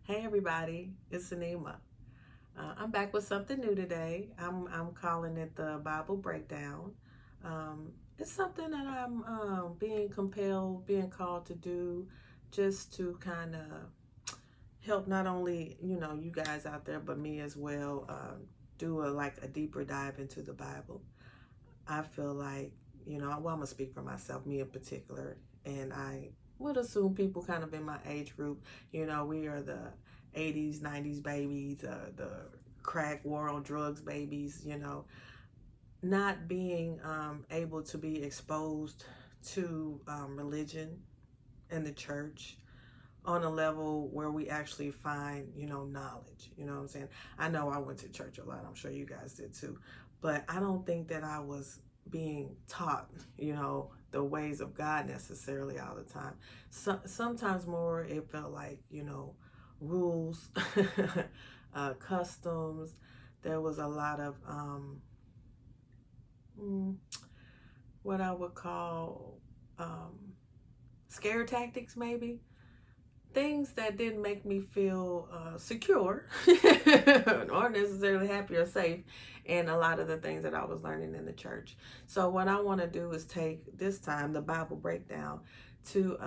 Hey everybody, it's Ahneemah. I'm back with something new today. I'm calling it the Bible Breakdown. It's something that I'm being called to do, just to kind of help not only you guys out there, but me as well. Do a deeper dive into the Bible. I feel like I'm gonna speak for myself, me in particular, and I would assume people kind of in my age group. We are the 80s, 90s babies, the crack war on drugs babies. Not being able to be exposed to religion and the church on a level where we actually find knowledge. You know what I'm saying? I know I went to church a lot. I'm sure you guys did too, but I don't think that I was being taught the ways of God necessarily all the time. Sometimes more it felt like rules, customs. There was a lot of what I would call scare tactics, maybe things that didn't make me feel secure or necessarily happy or safe in a lot of the things that I was learning in the church. So what I want to do is take this time, the Bible breakdown, to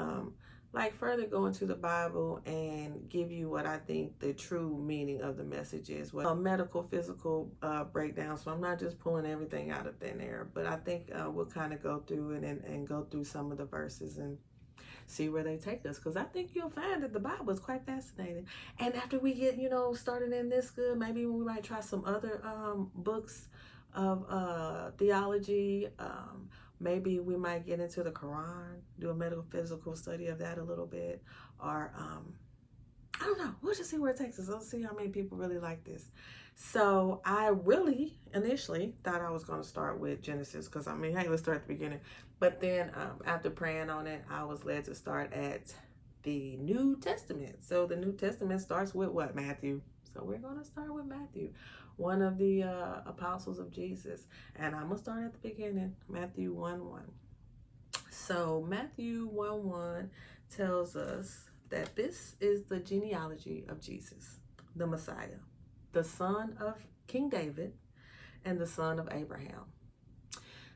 further go into the Bible and give you what I think the true meaning of the message is. Well, a medical, physical breakdown. So I'm not just pulling everything out of thin air, but I think we'll kind of go through it and go through some of the verses and see where they take us, because I think you'll find that the Bible is quite fascinating. And after we get started in this good, maybe we might try some other books of theology. Maybe we might get into the Quran, do a metaphysical study of that a little bit, or I don't know. We'll just see where it takes us. Let's see how many people really like this. So I really initially thought I was going to start with Genesis, because hey, let's start at the beginning. But then after praying on it, I was led to start at the New Testament. So the New Testament starts with what? Matthew. So we're going to start with Matthew, one of the apostles of Jesus. And I'm going to start at the beginning, Matthew 1:1. So Matthew 1:1 tells us that this is the genealogy of Jesus, the Messiah, the son of King David and the son of Abraham.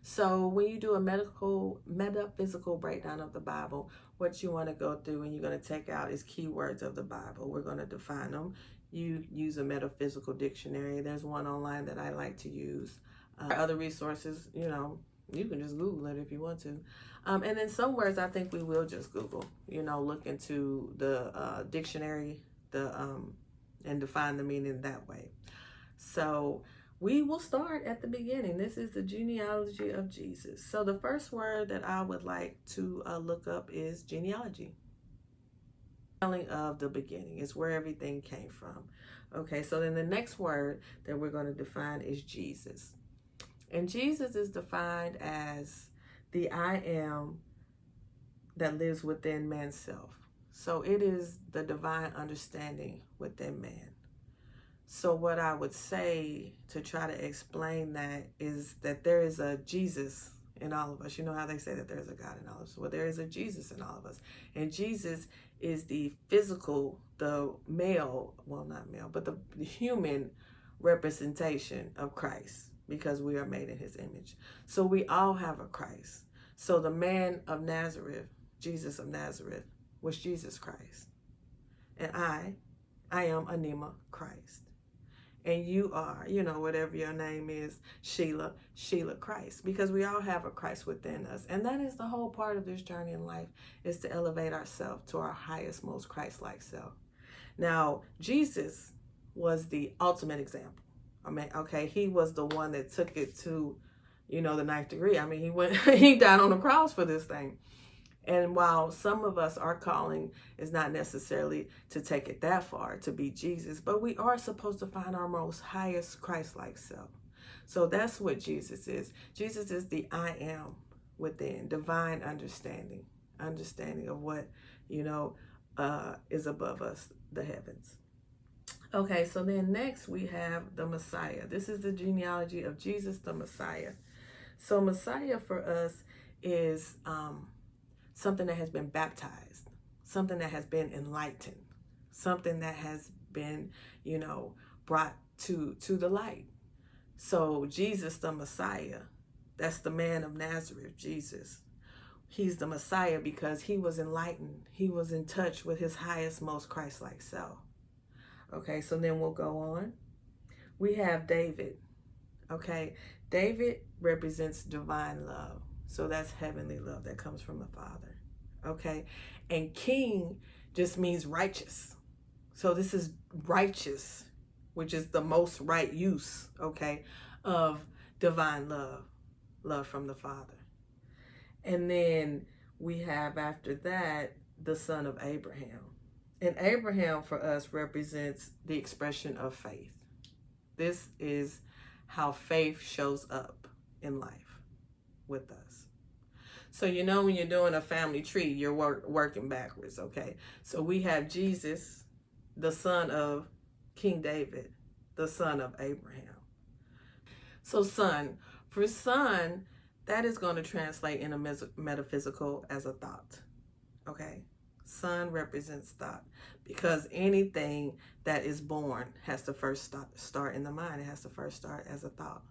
So when you do a metaphysical breakdown of the Bible, what you want to go through and you're going to take out is keywords of the Bible. We're going to define them. You use a metaphysical dictionary. There's one online that I like to use. Other resources, you can just Google it if you want to. And then some words I think we will just Google, look into the dictionary, and define the meaning that way. So we will start at the beginning. This is the genealogy of Jesus. So the first word that I would like to look up is genealogy. Telling of the beginning is where everything came from. Okay, so then the next word that we're going to define is Jesus. And Jesus is defined as the I am that lives within man's self. So it is the divine understanding within man. So what I would say to try to explain that is that there is a Jesus in all of us. You know how they say that there's a God in all of us? Well, there is a Jesus in all of us. And Jesus is the physical, the male, well, not male, but the human representation of Christ, because we are made in his image. So we all have a Christ. So the man of Nazareth, Jesus of Nazareth, was Jesus Christ. And I am Ahneemah Christ. And you are, whatever your name is, Sheila Christ, because we all have a Christ within us. And that is the whole part of this journey in life, is to elevate ourselves to our highest, most Christ-like self. Now, Jesus was the ultimate example. Okay, he was the one that took it to, the ninth degree. He died on the cross for this thing. And while some of us, our calling is not necessarily to take it that far, to be Jesus, but we are supposed to find our most highest Christ-like self. So that's what Jesus is. Jesus is the I am within, divine understanding of what, is above us, the heavens. Okay, so then next we have the Messiah. This is the genealogy of Jesus, the Messiah. So Messiah for us is something that has been baptized, something that has been enlightened, something that has been, brought to the light. So Jesus, the Messiah, that's the man of Nazareth, Jesus. He's the Messiah because he was enlightened. He was in touch with his highest, most Christ-like self. Okay, so then we'll go on. We have David. Okay, David represents divine love. So that's heavenly love that comes from the Father. Okay, and king just means righteous. So this is righteous, which is the most right use, okay, of divine love from the Father. And then we have after that the son of Abraham. And Abraham for us represents the expression of faith. This is how faith shows up in life with us. So when you're doing a family tree, you're working backwards, okay? So we have Jesus, the son of King David, the son of Abraham. So son, for son, that is going to translate in a metaphysical as a thought, okay? Son represents thought because anything that is born has to first start in the mind. It has to first start as a thought.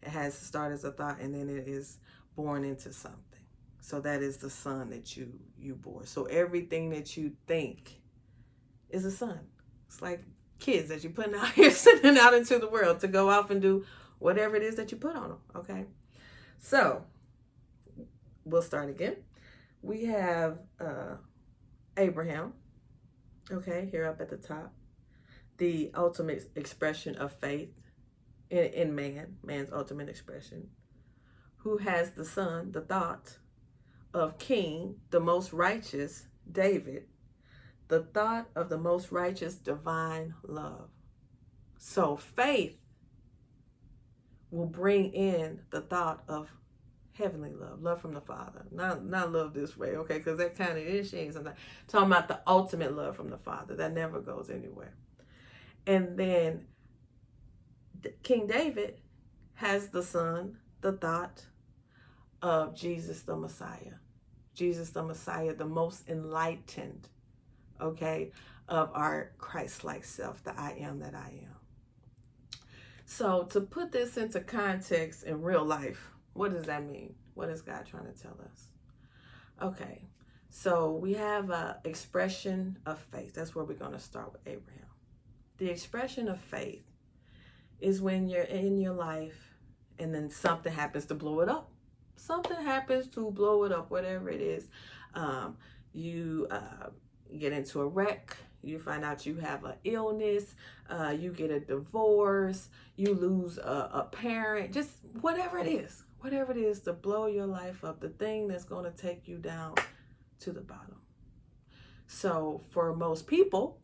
It has to start as a thought, and then it is born into something. So that is the son that you bore. So everything that you think is a son. It's like kids that you're putting out here, sending out into the world to go off and do whatever it is that you put on them, okay? So we'll start again. We have Abraham, okay, here up at the top, the ultimate expression of faith in man's ultimate expression, who has the son, the thought of king, the most righteous, David, the thought of the most righteous divine love. So faith will bring in the thought of heavenly love from the Father. Not love this way, okay? Because that kind of is shame sometimes. Talking about the ultimate love from the Father that never goes anywhere. And then King David has the son, the thought of Jesus the Messiah. Jesus the Messiah, the most enlightened, okay, of our Christ-like self, the I am that I am. So to put this into context in real life, what does that mean? What is God trying to tell us? Okay, so we have an expression of faith. That's where we're going to start with Abraham. The expression of faith is when you're in your life and then something happens to blow it up. Something happens to blow it up, whatever it is. You get into a wreck. You find out you have an illness. You get a divorce. You lose a parent. Just whatever it is. Whatever it is to blow your life up. The thing that's going to take you down to the bottom. So for most people,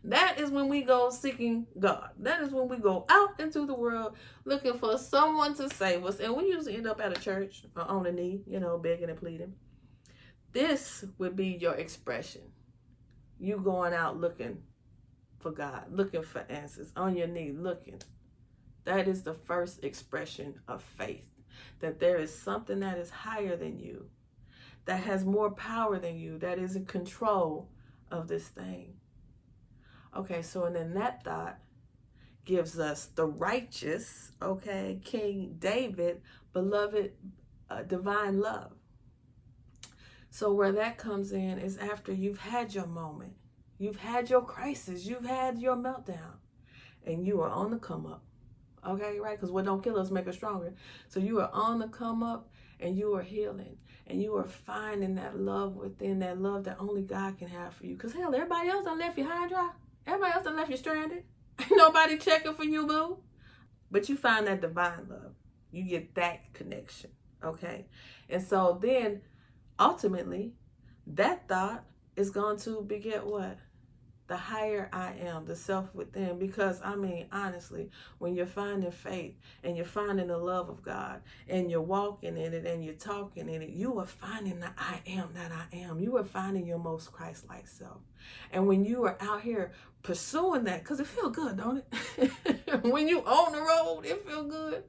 that is when we go seeking God. That is when we go out into the world looking for someone to save us. And we usually end up at a church or on a knee, begging and pleading. This would be your expression. You going out looking for God, looking for answers, on your knee looking. That is the first expression of faith. That there is something that is higher than you, that has more power than you, that is in control of this thing. Okay, so and then that thought gives us the righteous, okay, King David, beloved, divine love. So where that comes in is after you've had your moment, you've had your crisis, you've had your meltdown, and you are on the come up. Okay, right? Because what don't kill us make us stronger. So you are on the come up and you are healing. And you are finding that love within, that love that only God can have for you. Because hell, everybody else done left you high and dry. Everybody else done left you stranded. Ain't nobody checking for you, boo. But you find that divine love. You get that connection. Okay? And so then, ultimately, that thought is going to beget what? The higher I am, the self within. Because, honestly, when you're finding faith and you're finding the love of God and you're walking in it and you're talking in it, you are finding the I am that I am. You are finding your most Christ-like self. And when you are out here pursuing that, because it feels good, don't it? When you on the road, it feels good.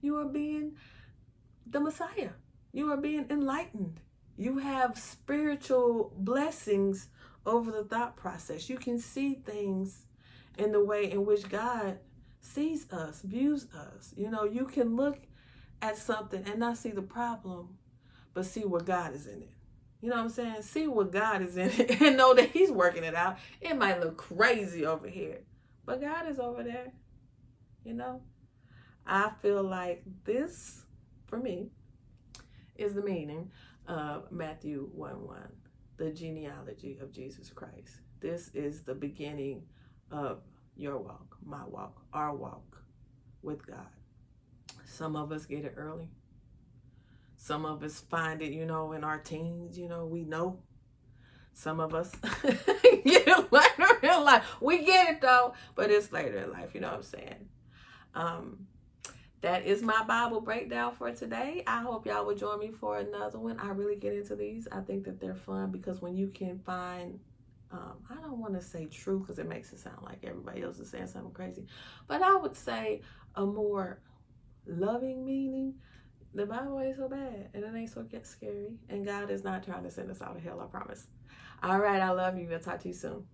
You are being the Messiah. You are being enlightened. You have spiritual blessings over the thought process. You can see things in the way in which God sees us, views us. You know, you can look at something and not see the problem, but see where God is in it. You know what I'm saying? See what God is in it and know that he's working it out. It might look crazy over here, but God is over there. You know, I feel like this, for me, is the meaning of Matthew 1:1, the genealogy of Jesus Christ. This is the beginning of your walk, my walk, our walk with God. Some of us get it early. Some of us find it, you know, in our teens, you know, we know. Some of us get it later in life. We get it though, but it's later in life, you know what I'm saying? That is my Bible breakdown for today. I hope y'all will join me for another one. I really get into these. I think that they're fun because when you can find, I don't want to say true because it makes it sound like everybody else is saying something crazy, but I would say a more loving meaning. The Bible ain't so bad and it ain't so scary, and God is not trying to send us out of hell, I promise. All right, I love you. I'll talk to you soon.